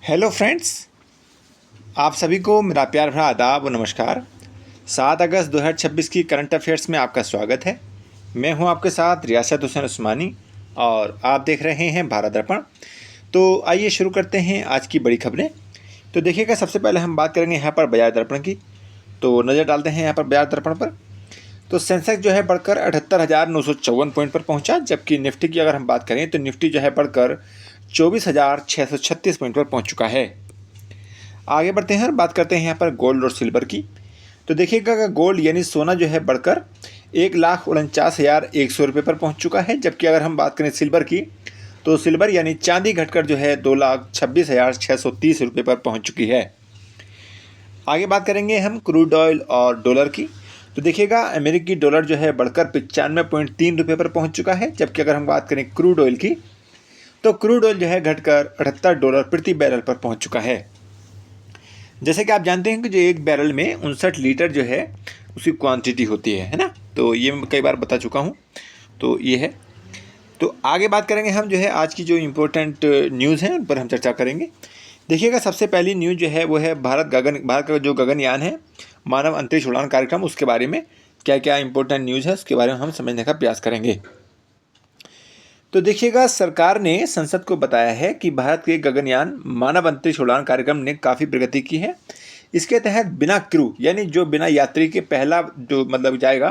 Hello friends, आप सभी को मेरा प्यार भरा आदाब व नमस्कार। 7 अगस्त 2026 की करंट अफेयर्स में आपका स्वागत है। मैं हूं आपके साथ रियासत हुसैन उस्मानी और आप देख रहे हैं भारत दर्पण। तो आइए शुरू करते हैं आज की बड़ी खबरें। तो देखिएगा, सबसे पहले हम बात करेंगे यहाँ पर बाजार दर्पण की। तो नज़र डालते हैं यहाँ पर बाजार दर्पण पर। तो सेंसेक्स जो है बढ़कर 78,954 पॉइंट पर पहुंचा, जबकि निफ्टी की अगर हम बात करें तो निफ्टी जो है बढ़कर 24,636 पॉइंट पर पहुंच चुका है। आगे बढ़ते हैं और बात करते हैं यहाँ पर गोल्ड और सिल्वर की। तो देखिएगा कि गोल्ड यानी सोना जो है बढ़कर 1,49,100 रुपये पर पहुँच चुका है, जबकि अगर हम बात करें सिल्वर की तो सिल्वर यानी चांदी घटकर जो है 2,26,630 रुपये पर पहुँच चुकी है। आगे बात करेंगे हम क्रूड ऑयल और डॉलर की। तो देखिएगा, अमेरिकी डॉलर जो है बढ़कर 95.3 रुपये पर पहुँच चुका है, जबकि अगर हम बात करें क्रूड ऑयल की तो क्रूड ऑयल जो है घटकर $78 प्रति बैरल पर पहुँच चुका है। जैसे कि आप जानते हैं कि जो एक बैरल में 59 लीटर जो है उसकी क्वांटिटी होती है ना। तो ये मैं कई बार बता चुका हूँ। तो ये है। तो आगे बात करेंगे हम जो है आज की जो इम्पोर्टेंट न्यूज़ हैं उन पर हम चर्चा करेंगे। देखिएगा, सबसे पहली न्यूज़ जो है वो है भारत का जो गगनयान है, मानव अंतरिक्ष उड़ान कार्यक्रम, उसके बारे में क्या क्या इंपॉर्टेंट न्यूज़ है उसके बारे में हम समझने का प्रयास करेंगे। तो देखिएगा, सरकार ने संसद को बताया है कि भारत के गगनयान मानव अंतरिक्ष उड़ान कार्यक्रम ने काफ़ी प्रगति की है। इसके तहत बिना क्रू यानी जो बिना यात्री के पहला जो जाएगा,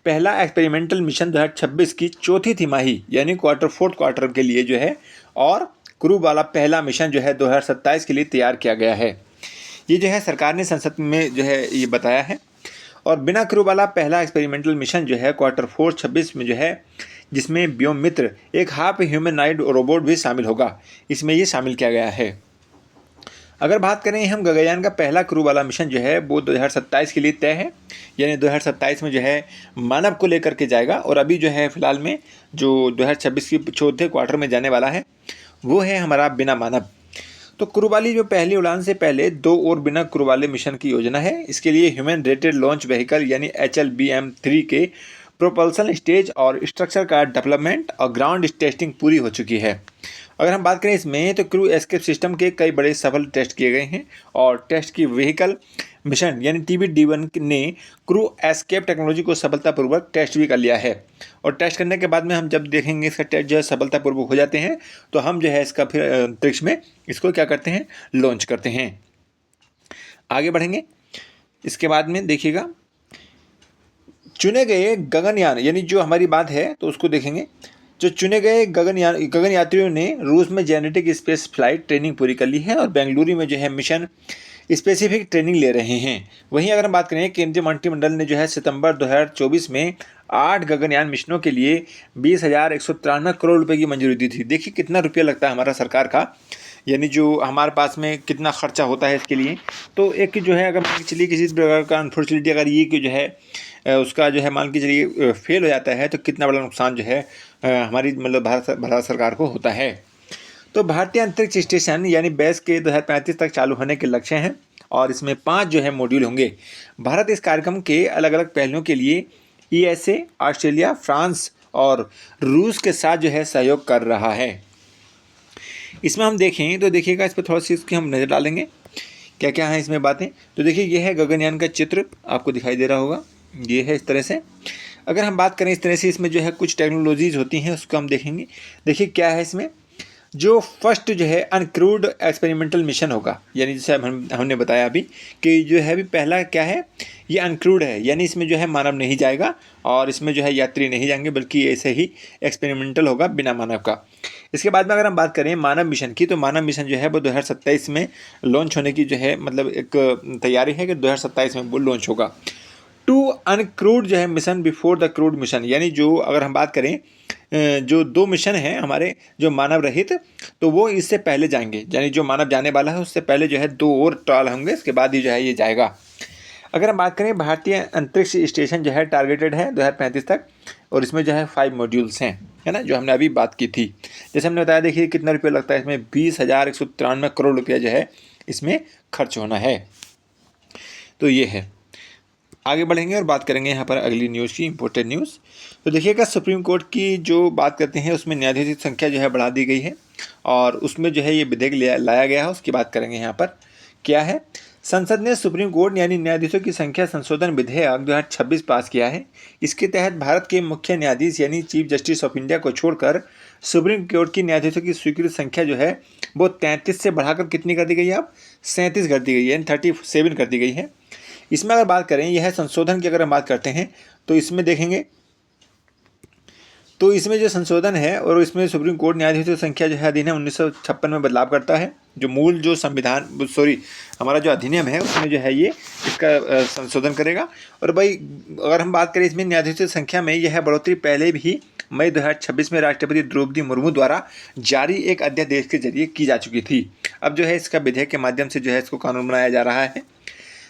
पहला एक्सपेरिमेंटल मिशन 2026 की चौथी तिमाही यानी फोर्थ क्वार्टर के लिए जो है, और क्रू वाला पहला मिशन जो है 2027 के लिए तैयार किया गया है। ये जो है सरकार ने संसद में जो है ये बताया है। और बिना क्रू वाला पहला एक्सपेरिमेंटल मिशन जो है Q4 26 में जो है, जिसमें व्योम मित्र एक हाफ ह्यूमनॉइड रोबोट भी शामिल होगा, इसमें ये शामिल किया गया है। अगर बात करें हम गगनयान का पहला क्रू वाला मिशन जो है वो 2027 के लिए तय है, यानी 2027 में जो है मानव को लेकर के जाएगा। और अभी जो है फिलहाल में जो 2026 की चौथे क्वार्टर में जाने वाला है वो है हमारा बिना मानव। तो क्रू वाली जो पहली उड़ान से पहले 2 और बिना क्रू वाले मिशन की योजना है। इसके लिए ह्यूमन रेटेड लॉन्च व्हीकल यानी HLBM-3 के प्रोपल्सन स्टेज और स्ट्रक्चर का डेवलपमेंट और ग्राउंड टेस्टिंग पूरी हो चुकी है। अगर हम बात करें इसमें तो क्रू एस्केप सिस्टम के कई बड़े सफल टेस्ट किए गए हैं, और टेस्ट की व्हीकल मिशन यानी TBD-1 ने क्रू एस्केप टेक्नोलॉजी को सफलतापूर्वक टेस्ट भी कर लिया है। और टेस्ट करने के बाद में हम जब देखेंगे इसका टेस्ट जो है सफलतापूर्वक हो जाते हैं, तो हम जो है इसका फिर अंतरिक्ष में इसको क्या करते हैं, लॉन्च करते हैं। आगे बढ़ेंगे। इसके बाद में देखिएगा, चुने गए गगनयान यानी जो हमारी बात है तो उसको देखेंगे। जो चुने गए गगन यात्रियों ने रूस में जेनेटिक स्पेस फ्लाइट ट्रेनिंग पूरी कर ली है और बेंगलुरु में जो है मिशन स्पेसिफिक ट्रेनिंग ले रहे हैं। वहीं अगर हम बात करें, केंद्रीय मंत्रिमंडल ने जो है सितंबर 2024 में 8 गगनयान मिशनों के लिए 20,193 करोड़ रुपए की मंजूरी दी थी। देखिए कितना रुपया लगता है हमारा सरकार का, यानी जो हमारे पास में कितना खर्चा होता है इसके लिए। तो एक जो है, अगर मान के चलिए किसी प्रकार का अनफॉर्चुनेटली अगर ये कि जो है उसका जो है मान के चलिए फेल हो जाता है, तो कितना बड़ा नुकसान जो है हमारी भारत सरकार को होता है। तो भारतीय अंतरिक्ष स्टेशन यानी बेस के 2035 तक चालू होने के लक्ष्य हैं, और इसमें 5 जो है मॉड्यूल होंगे। भारत इस कार्यक्रम के अलग अलग पहलुओं के लिए USA, ऑस्ट्रेलिया, फ्रांस और रूस के साथ जो है सहयोग कर रहा है। इसमें हम देखें तो देखिएगा, इस पर थोड़ा सी इसकी हम नज़र डालेंगे क्या क्या है इसमें बातें। तो देखिए, ये है गगनयान का चित्र, आपको दिखाई दे रहा होगा, ये है इस तरह से। अगर हम बात करें इस तरह से, इसमें जो है कुछ टेक्नोलॉजीज़ होती हैं उसको हम देखेंगे। देखिए क्या है इसमें, जो फर्स्ट जो है अनक्रूड एक्सपेरिमेंटल मिशन होगा, यानी जैसे हमने बताया अभी कि जो है अभी पहला क्या है, ये अनक्रूड है, यानी इसमें जो है मानव नहीं जाएगा और इसमें जो है यात्री नहीं जाएंगे, बल्कि ऐसे ही एक्सपेरिमेंटल होगा बिना मानव का। इसके बाद में अगर हम बात करें मानव मिशन की, तो मानव मिशन जो है वो 2027 में लॉन्च होने की जो है एक तैयारी है कि 2027 में वो लॉन्च होगा। 2 अनक्रूड जो है mission before the crude mission, यानी जो अगर हम बात करें जो 2 मिशन हैं हमारे जो मानव रहित, तो वो इससे पहले जाएंगे, यानी जो मानव जाने वाला है उससे पहले जो है 2 और ट्रायल होंगे, इसके बाद ही जो है ये जाएगा। अगर हम बात करें, भारतीय अंतरिक्ष स्टेशन जो है टारगेटेड है 2035 तक, और इसमें जो है 5 मॉड्यूल्स हैं, है ना, जो हमने अभी बात की थी। जैसे हमने बताया, देखिए कितना रुपया लगता है इसमें, 20,193 करोड़ रुपया जो है इसमें खर्च होना है। तो ये है। आगे बढ़ेंगे और बात करेंगे यहाँ पर अगली न्यूज़ की, इम्पोर्टेंट न्यूज़। तो देखिएगा, सुप्रीम कोर्ट की जो बात करते हैं उसमें न्यायाधीश की संख्या जो है बढ़ा दी गई है। और उसमें जो है ये विधेयक लाया गया है, उसकी बात करेंगे यहाँ पर। क्या है, संसद ने सुप्रीम कोर्ट यानी न्यायाधीशों की संख्या संशोधन विधेयक 2026 पास किया है। इसके तहत भारत के मुख्य न्यायाधीश यानी चीफ जस्टिस ऑफ इंडिया को छोड़कर सुप्रीम कोर्ट की न्यायाधीशों की स्वीकृत संख्या जो है वो 33 से बढ़ाकर कितनी कर दी गई है, अब 37 कर दी गई है, यानी 37 कर दी गई है। इसमें अगर बात करें, यह संशोधन की अगर हम बात करते हैं तो इसमें देखेंगे तो इसमें जो संशोधन है और इसमें सुप्रीम कोर्ट न्यायाधीशों की संख्या जो है अधिनियम 1956 में बदलाव करता है। जो मूल जो संविधान हमारा जो अधिनियम है उसमें जो है ये इसका संशोधन करेगा। और भाई अगर हम बात करें इसमें न्यायाधीशों की संख्या में, यह बढ़ोतरी पहले भी मई 2026 में राष्ट्रपति द्रौपदी मुर्मू द्वारा जारी एक अध्यादेश के जरिए की जा चुकी थी। अब जो है इसका विधेयक के माध्यम से जो है इसको कानून बनाया जा रहा है।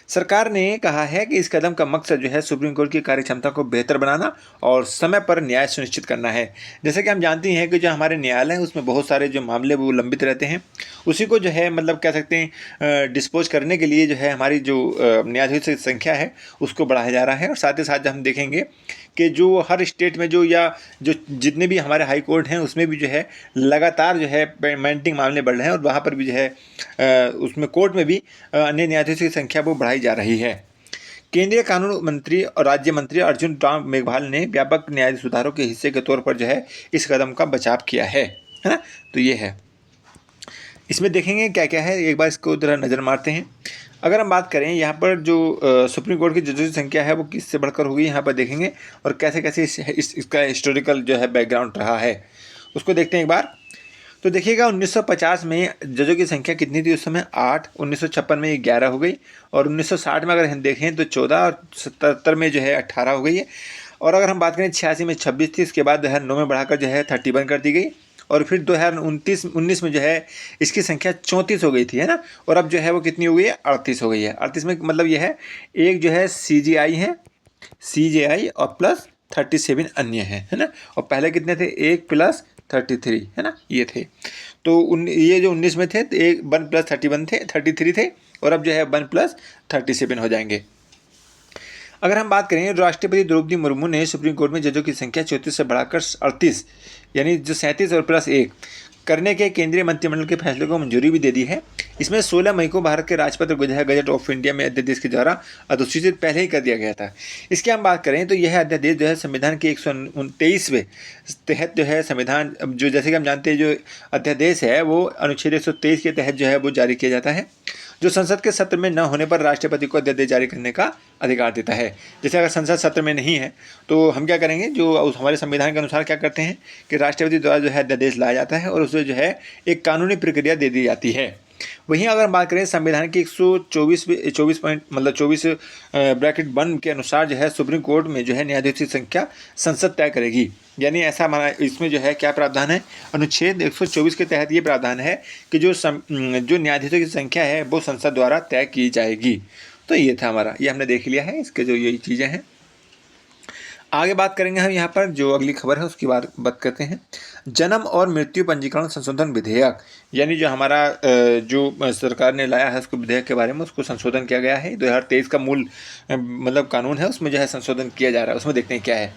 सरकार ने कहा है कि इस कदम का मकसद जो है सुप्रीम कोर्ट की कार्यक्षमता को बेहतर बनाना और समय पर न्याय सुनिश्चित करना है। जैसे कि हम जानते हैं कि जो हमारे न्यायालय है उसमें बहुत सारे जो मामले वो लंबित रहते हैं, उसी को जो है मतलब कह सकते हैं डिस्पोज करने के लिए जो है हमारी जो न्यायाधीशों की संख्या है उसको बढ़ाया जा रहा है। और साथ ही साथ हम देखेंगे कि जो हर स्टेट में जो जितने भी हमारे हाई कोर्ट हैं उसमें भी जो है लगातार जो है पेंडिंग मामले बढ़ रहे हैं और वहाँ पर भी जो है उसमें कोर्ट में भी अन्य न्यायाधीशों की संख्या वो बढ़ाई जा रही है। केंद्रीय कानून मंत्री और राज्य मंत्री अर्जुन राम मेघवाल ने व्यापक न्याय सुधारों के हिस्से के तौर पर जो है इस कदम का बचाव किया है ना। तो ये है, इसमें देखेंगे क्या क्या है, एक बार इसको जरा नज़र मारते हैं। अगर हम बात करें यहाँ पर जो सुप्रीम कोर्ट की जजों की संख्या है वो किससे बढ़कर होगी, यहाँ पर देखेंगे और कैसे कैसे इसका हिस्टोरिकल जो है बैकग्राउंड रहा है उसको देखते हैं एक बार। तो देखिएगा 1950 में जजों की संख्या कितनी थी उस समय, 8। 1956 में ये 11 हो गई और 1960 में अगर हम देखें तो 14 और 77 में जो है 18 हो गई है। और अगर हम बात करें 86 में 26 थी, इसके बाद 2009 में बढ़ाकर जो है 31 कर दी गई और फिर 2019 में जो है इसकी संख्या 34 हो गई थी, है ना। और अब जो है वो कितनी हो गई है, 38 हो गई है। 38 में मतलब ये है एक जो है CJI है, CJI और प्लस 37 अन्य है ना। और पहले कितने थे, 1 प्लस 33 है ना, ये थे। तो ये जो 19 में थे तो 1 प्लस 31 थे, 33 थे और अब जो है 1 प्लस 37 हो जाएंगे। अगर हम बात करें, राष्ट्रपति द्रौपदी मुर्मू ने सुप्रीम कोर्ट में जजों की संख्या 34 से बढ़ाकर 38 यानी जो 37 और प्लस 1 करने के केंद्रीय मंत्रिमंडल के फैसले को मंजूरी भी दे दी है। इसमें 16 मई को भारत के राजपत्र गजट ऑफ इंडिया में अध्यादेश के द्वारा अधिसूचित पहले ही कर दिया गया था। इसकी हम बात करें तो यह अध्यादेश जो है संविधान के 129वें तहत जो है संविधान जो जैसे कि हम जानते हैं जो अध्यादेश है वो अनुच्छेद 123 के तहत जो है वो जारी किया जाता है, जो संसद के सत्र में न होने पर राष्ट्रपति को अध्यादेश जारी करने का अधिकार देता है। जैसे अगर संसद सत्र में नहीं है तो हम क्या करेंगे, जो हमारे संविधान के अनुसार क्या करते हैं कि राष्ट्रपति द्वारा जो है अध्यादेश लाया जाता है और उसे जो है एक कानूनी प्रक्रिया दे दी जाती है। वहीं अगर बात करें संविधान की 24 ब्रैकेट 1 के अनुसार जो है सुप्रीम कोर्ट में जो है न्यायाधीशों की संख्या संसद तय करेगी। यानी ऐसा हमारा इसमें जो है क्या प्रावधान है, अनुच्छेद 124 के तहत ये प्रावधान है कि जो न्यायाधीशों की संख्या है वो संसद द्वारा तय की जाएगी। तो ये था हमारा, ये हमने देख लिया है, इसके जो यही चीज़ें हैं। आगे बात करेंगे हम यहाँ पर जो अगली खबर है उसकी बात करते हैं। जन्म और मृत्यु पंजीकरण संशोधन विधेयक, यानी जो हमारा जो सरकार ने लाया है उसको विधेयक के बारे में उसको संशोधन किया गया है। 2023 का मूल मतलब कानून है उसमें जो है संशोधन किया जा रहा है। उसमें देखते हैं क्या है।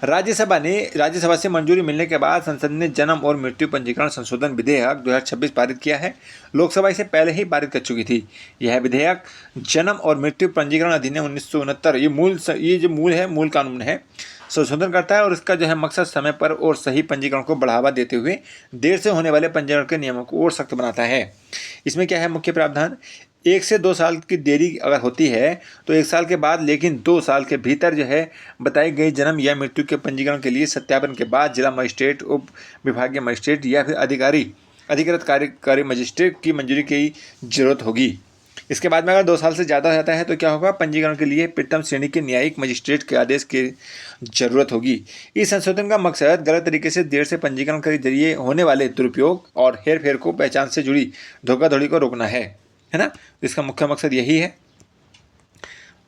राज्यसभा से मंजूरी मिलने के बाद संसद ने जन्म और मृत्यु पंजीकरण संशोधन विधेयक 2026 पारित किया है। लोकसभा इसे पहले ही पारित कर चुकी थी। यह विधेयक जन्म और मृत्यु पंजीकरण अधिनियम 1969 ये जो मूल कानून है संशोधन करता है और इसका जो है मकसद समय पर और सही पंजीकरण को बढ़ावा देते हुए देर से होने वाले पंजीकरण के नियमों को और सख्त बनाता है। इसमें क्या है मुख्य प्रावधान, 1 से 2 साल की देरी अगर होती है तो 1 साल के बाद, लेकिन 2 साल के भीतर जो है बताई गई जन्म या मृत्यु के पंजीकरण के लिए सत्यापन के बाद जिला मजिस्ट्रेट, उप विभागीय मजिस्ट्रेट या फिर अधिकृत कार्यकारी मजिस्ट्रेट की मंजूरी की जरूरत होगी। इसके बाद में अगर 2 साल से ज़्यादा हो जाता है तो क्या होगा, पंजीकरण के लिए प्रथम श्रेणी के न्यायिक मजिस्ट्रेट के आदेश की जरूरत होगी। इस संशोधन का मकसद गलत तरीके से देर से पंजीकरण के जरिए होने वाले दुरुपयोग और हेरफेर को पहचान से जुड़ी धोखाधड़ी को रोकना है ना। इसका मुख्य मकसद यही है।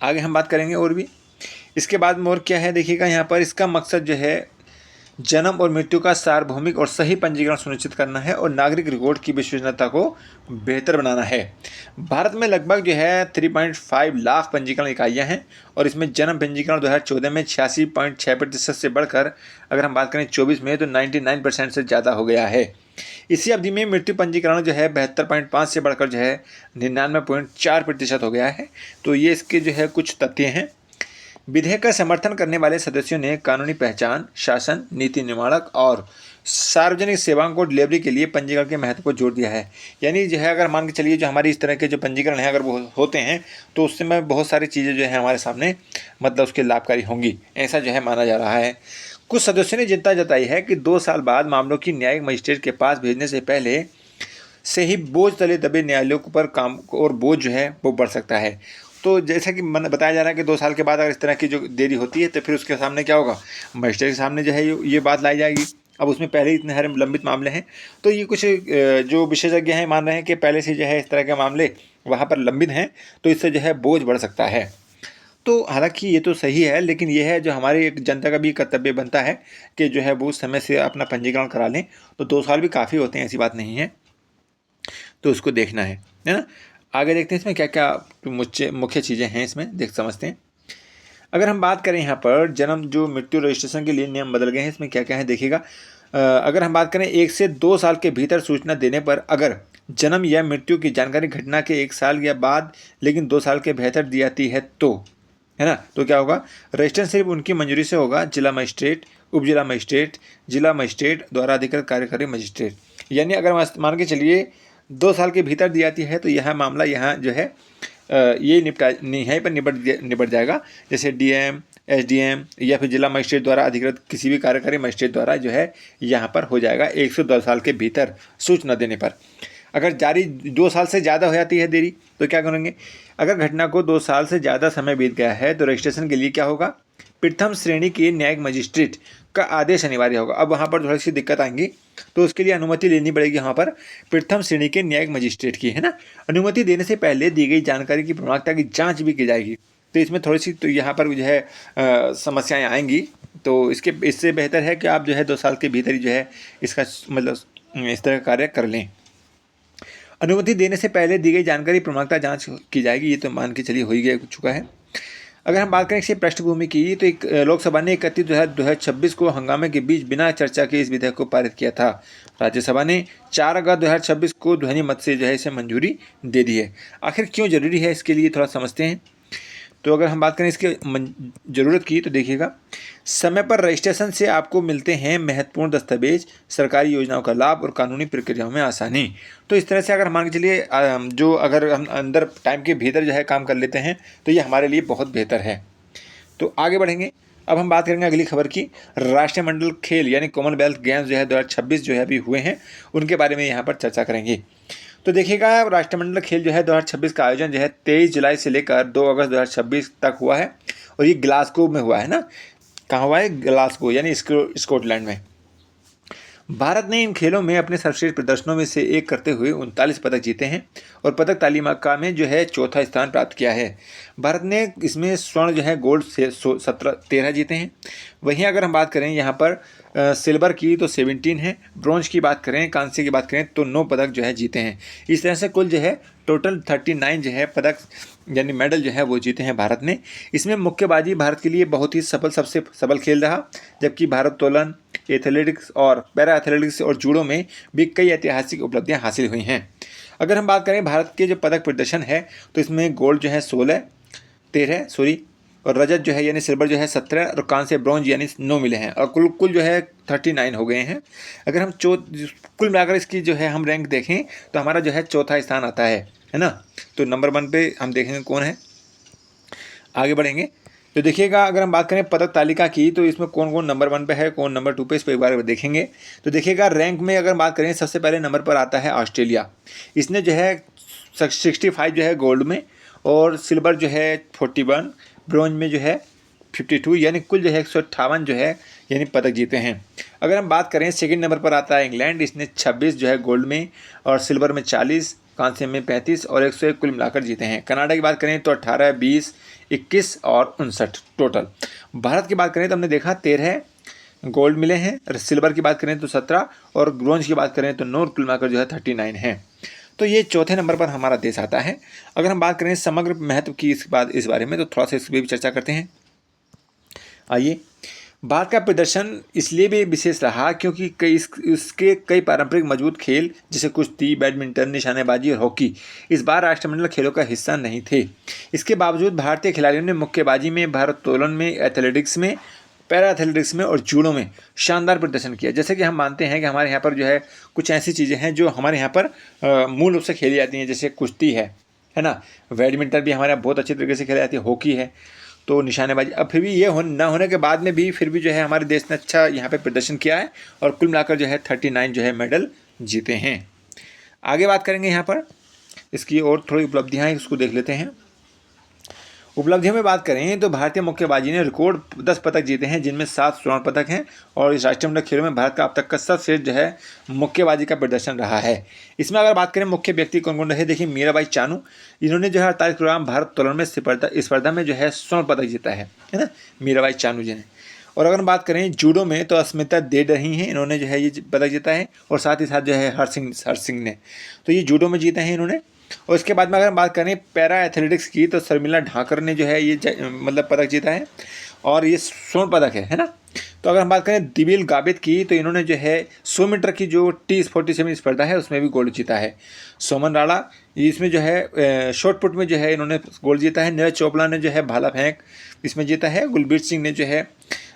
आगे हम बात करेंगे और भी इसके बाद में और क्या है, देखिएगा यहाँ पर इसका मकसद जो है जन्म और मृत्यु का सार्वभौमिक और सही पंजीकरण सुनिश्चित करना है और नागरिक रिकॉर्ड की विश्वसनीयता को बेहतर बनाना है। भारत में लगभग जो है 3.5 लाख पंजीकरण इकाइयाँ हैं और इसमें जन्म पंजीकरण 2014 में 86.6% से बढ़कर अगर हम बात करें 24 में तो 99% से ज़्यादा हो गया है। इसी अवधि में मृत्यु पंजीकरण जो है 72.5 से बढ़कर जो है 99.4% हो गया है। तो ये इसके जो है कुछ तथ्य हैं। विधेयक का समर्थन करने वाले सदस्यों ने कानूनी पहचान, शासन, नीति निर्माणक और सार्वजनिक सेवाओं को डिलीवरी के लिए पंजीकरण के महत्व को जोर दिया है। यानी जो है अगर मान के चलिए जो हमारी इस तरह के जो पंजीकरण है अगर वो होते हैं तो उससे में बहुत सारी चीज़ें जो है हमारे सामने मतलब उसके लाभकारी होंगी, ऐसा जो है माना जा रहा है। कुछ सदस्यों ने चिंता जताई है कि 2 साल बाद मामलों की न्यायिक मजिस्ट्रेट के पास भेजने से पहले से ही बोझ तले दबे न्यायालयों पर काम और बोझ जो है वो बढ़ सकता है। तो जैसा कि मन बताया जा रहा है कि 2 साल के बाद अगर इस तरह की जो देरी होती है तो फिर उसके सामने क्या होगा, मजिस्ट्रेट के सामने जो है ये बात लाई जाएगी। अब उसमें पहले ही इतने सारे लंबित मामले हैं तो ये कुछ जो विशेषज्ञ हैं मान रहे हैं कि पहले से जो है इस तरह के मामले वहाँ पर लंबित हैं तो इससे जो है बोझ बढ़ सकता है। तो हालांकि ये तो सही है, लेकिन ये है जो हमारे एक जनता का भी कर्तव्य बनता है कि जो है वो समय से अपना पंजीकरण करा लें। तो 2 साल भी काफ़ी होते हैं, ऐसी बात नहीं है, तो उसको देखना है ना। आगे देखते हैं इसमें क्या क्या मुख्य चीज़ें हैं, इसमें देख समझते हैं। अगर हम बात करें यहाँ पर जन्म जो मृत्यु रजिस्ट्रेशन के लिए नियम बदल गए हैं, इसमें क्या क्या है देखिएगा। अगर हम बात करें 1 से 2 साल के भीतर सूचना देने पर अगर जन्म या मृत्यु की जानकारी घटना के 1 साल या बाद लेकिन 2 साल के भीतर दी जाती है तो, है ना, तो क्या होगा, रजिस्ट्रेशन सिर्फ उनकी मंजूरी से होगा। जिला मजिस्ट्रेट, उप जिला मजिस्ट्रेट, जिला मजिस्ट्रेट द्वारा अधिकृत कार्यकारी मजिस्ट्रेट। यानी अगर मान के चलिए 2 साल के भीतर दी जाती है तो यह मामला यहाँ जो है ये यहीं पर निपट जाएगा। जैसे डीएम, एसडीएम या फिर जिला मजिस्ट्रेट द्वारा अधिकृत किसी भी कार्यकारी मजिस्ट्रेट द्वारा जो है यहाँ पर हो जाएगा 1 से 2 साल के भीतर सूचना देने पर। अगर जारी 2 साल से ज़्यादा हो जाती है देरी तो क्या करेंगे, अगर घटना को 2 साल से ज़्यादा समय बीत गया है तो रजिस्ट्रेशन के लिए क्या होगा, प्रथम श्रेणी के न्यायिक मजिस्ट्रेट का आदेश अनिवार्य होगा। अब वहाँ पर थोड़ी सी दिक्कत आएंगी तो उसके लिए अनुमति लेनी पड़ेगी यहाँ पर प्रथम श्रेणी के न्यायिक मजिस्ट्रेट की, है ना। अनुमति देने से पहले दी गई जानकारी की प्रमाणिकता की जांच भी की जाएगी। तो इसमें थोड़ी सी तो यहाँ पर जो है समस्याएं आएंगी। तो इससे बेहतर है कि आप जो है 2 साल के भीतर ही जो है इसका मतलब इस तरह का कार्य कर लें। अनुमति देने से पहले दी गई जानकारी प्रमाणिकता जांच की जाएगी, ये तो मान के चलिए हो ही गया चुका है। अगर हम बात करें इसकी पृष्ठभूमि की तो एक लोकसभा ने 31/2026 को हंगामे के बीच बिना चर्चा के इस विधेयक को पारित किया था। राज्यसभा ने 4 अगस्त 2026 को ध्वनि मत से जो है इसे मंजूरी दे दी है। आखिर क्यों जरूरी है इसके लिए थोड़ा समझते हैं। तो अगर हम बात करें इसके ज़रूरत की तो देखिएगा, समय पर रजिस्ट्रेशन से आपको मिलते हैं महत्वपूर्ण दस्तावेज, सरकारी योजनाओं का लाभ और कानूनी प्रक्रियाओं में आसानी। तो इस तरह से अगर मान के चलिए जो अगर हम अंदर टाइम के भीतर जो है काम कर लेते हैं तो ये हमारे लिए बहुत बेहतर है। तो आगे बढ़ेंगे, अब हम बात करेंगे अगली खबर की। राष्ट्रमंडल खेल यानी कॉमनवेल्थ गेम्स जो है 2026 जो है अभी हुए हैं, उनके बारे में यहाँ पर चर्चा करेंगे। तो देखिएगा राष्ट्रमंडल खेल जो है 2026 का आयोजन जो है 23 जुलाई से लेकर 2 अगस्त 2026 तक हुआ है और ये ग्लासगो में हुआ है ना। कहाँ हुआ है, ग्लासगो यानी स्कॉटलैंड में। भारत ने इन खेलों में अपने सर्वश्रेष्ठ प्रदर्शनों में से एक करते हुए 39 पदक जीते हैं और पदक तालिका में जो है 4था स्थान प्राप्त किया है। भारत ने इसमें स्वर्ण जो है गोल्ड से 13 जीते हैं। वहीं अगर हम बात करें यहाँ पर सिल्वर की तो 17 है, ब्रॉन्ज की बात करें, कांस्य की बात करें तो 9 पदक जो है जीते हैं। इस तरह से कुल जो है टोटल 39 जो है पदक यानी मेडल जो है वो जीते हैं भारत ने। इसमें मुक्केबाजी भारत के लिए बहुत ही सबसे सफल खेल रहा, जबकि भारोत्तोलन, एथलेटिक्स और पैरा एथलेटिक्स और जूडो में भी कई ऐतिहासिक उपलब्धियां हासिल हुई हैं। अगर हम बात करें भारत के जो पदक प्रदर्शन है तो इसमें गोल्ड जो है 13 और रजत जो है यानी सिल्वर जो है 17 और कांस्य ब्रॉन्ज यानी 9 मिले हैं और कुल जो है 39 हो गए हैं। अगर हम कुल मिलाकर इसकी जो है हम रैंक देखें तो हमारा जो है 4था स्थान आता है ना। तो नंबर 1 पे हम देखेंगे कौन है। आगे बढ़ेंगे तो देखिएगा अगर हम बात करें पदक तालिका की तो इसमें कौन कौन नंबर 1 पे है, कौन नंबर 2 पे, इस पर एक बार देखेंगे। तो देखिएगा रैंक में अगर बात करें सबसे पहले नंबर पर आता है ऑस्ट्रेलिया। इसने जो है 65 जो है गोल्ड में और सिल्वर जो है 41, ब्रॉन्ज में जो है 52 यानी कुल जो है 158 जो है यानी पदक जीते हैं। अगर हम बात करें सेकंड नंबर पर आता है इंग्लैंड। इसने 26 जो है गोल्ड में और सिल्वर में 40, कांस्य में 35 और 101 कुल मिलाकर जीते हैं। कनाडा की बात करें तो 18, 20, 21 और 59 टोटल। भारत की बात करें तो हमने देखा 13 गोल्ड मिले हैं। सिल्वर की बात करें तो 17 और ब्रॉन्ज की बात करें तो 9, कुल मिलाकर जो है 39 है। तो ये चौथे नंबर पर हमारा देश आता है। अगर हम बात करें समग्र महत्व की इस बारे में तो थोड़ा सा इस पर भी चर्चा करते हैं। आइए, भारत का प्रदर्शन इसलिए भी विशेष रहा क्योंकि उसके कई पारंपरिक मजबूत खेल जैसे कुश्ती, बैडमिंटन, निशानेबाजी और हॉकी इस बार राष्ट्रमंडल खेलों का हिस्सा नहीं थे। इसके बावजूद भारतीय खिलाड़ियों ने मुक्केबाजी में, भारोत्तोलन में, एथलेटिक्स में, पैरा एथलेटिक्स में और जूडो में शानदार प्रदर्शन किया। जैसे कि हम मानते हैं कि हमारे यहाँ पर जो है कुछ ऐसी चीज़ें हैं जो हमारे यहाँ पर मूल रूप से खेली जाती हैं, जैसे कुश्ती है ना, बैडमिंटन भी हमारे यहाँ बहुत अच्छी तरीके से खेली जाती है, हॉकी है, तो निशानेबाजी। अब फिर भी ये न होने के बाद में भी फिर भी जो है हमारे देश ने अच्छा यहाँ पे प्रदर्शन किया है और कुल मिलाकर जो है 39 जो है मेडल जीते हैं। आगे बात करेंगे यहाँ पर इसकी और थोड़ी उपलब्धियाँ हैं, उसको देख लेते हैं। उपलब्धियों में बात करें तो भारतीय मुक्केबाजी ने रिकॉर्ड 10 पदक जीते हैं, जिनमें 7 स्वर्ण पदक हैं और इस राष्ट्रमंडल खेलों में भारत का अब तक का सबसे जो है मुक्केबाजी का प्रदर्शन रहा है। इसमें अगर बात करें मुख्य व्यक्ति कौन कौन रहे, देखिए मीराबाई चानू, इन्होंने जो है 48 किलोग्राम भारोत्तोलन में स्पर्धा में जो है स्वर्ण पदक जीता है ना, मीराबाई चानू जी ने। और अगर हम बात करें जूडो में तो अस्मिता दे रही हैं, इन्होंने जो है ये पदक जीता है और साथ ही साथ जो है हर सिंह ने, तो ये जूडो में जीते हैं इन्होंने। और इसके बाद में अगर हम बात करें पैरा एथलेटिक्स की तो शर्मिला ढाकर ने जो है ये मतलब पदक जीता है और ये स्वर्ण पदक है ना। तो अगर हम बात करें दिविल गाबित की तो इन्होंने जो है 100 मीटर की जो T47 स्पर्धा है उसमें भी गोल्ड जीता है। सोमन राणा इसमें जो है शॉर्ट पुट में जो है इन्होंने गोल्ड जीता है। नीरज चोपड़ा ने जो है भाला फेंक इसमें जीता है। गुलबीर सिंह ने जो है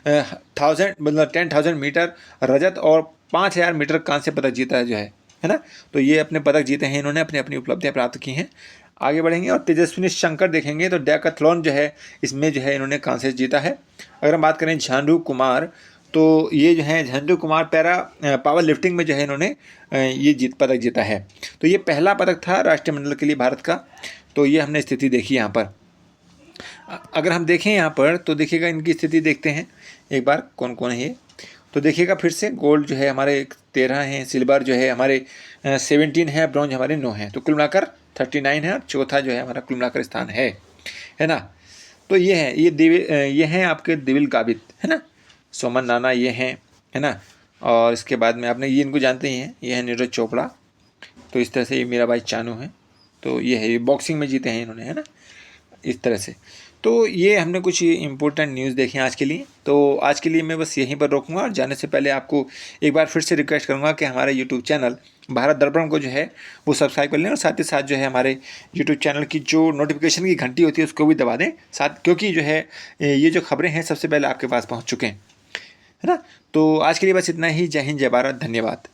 10,000 मीटर रजत और 5,000 मीटर कांस्य पदक जीता है जो है ना। तो ये अपने पदक जीते हैं, इन्होंने अपनी अपनी उपलब्धियां प्राप्त की हैं। आगे बढ़ेंगे और तेजस्विनी शंकर देखेंगे तो डेकाथलॉन जो है इसमें जो है इन्होंने कांस्य जीता है। अगर हम बात करें झांडू कुमार तो ये जो है Zandu Kumar para power lifting में जो है इन्होंने ये पदक जीता है। तो ये पहला पदक था राष्ट्रमंडल के लिए भारत का। तो ये हमने स्थिति देखी यहाँ पर। अगर हम देखें यहाँ पर तो देखिएगा इनकी स्थिति देखते हैं एक बार कौन कौन है ये। तो देखिएगा फिर से गोल्ड जो है हमारे 13 हैं, सिल्वर जो है हमारे 17 है, ब्रॉन्ज हमारे 9 हैं, तो कुल मिलाकर 39 है और चौथा जो है हमारा कुल मिलाकर स्थान है ना। तो ये है ये हैं आपके दिविल गाबित है ना, सोमन नाना ये हैं है ना। और इसके बाद में आपने ये इनको जानते ही हैं, ये है नीरज चोपड़ा। तो इस तरह से ये मीराबाई चानू है, तो ये है ये बॉक्सिंग में जीते हैं इन्होंने है ना, इस तरह से। तो ये हमने कुछ इंपॉर्टेंट न्यूज़ देखे आज के लिए। तो आज के लिए मैं बस यहीं पर रोकूंगा और जाने से पहले आपको एक बार फिर से रिक्वेस्ट करूंगा कि हमारे यूट्यूब चैनल भारत दर्पण को जो है वो सब्सक्राइब कर लें और साथ ही साथ जो है हमारे यूट्यूब चैनल की जो नोटिफिकेशन की घंटी होती है उसको भी दबा दें साथ, क्योंकि जो है ये जो खबरें हैं सबसे पहले आपके पास पहुँच चुके हैं है ना। तो आज के लिए बस इतना ही। जय हिंद, जय भारत, धन्यवाद।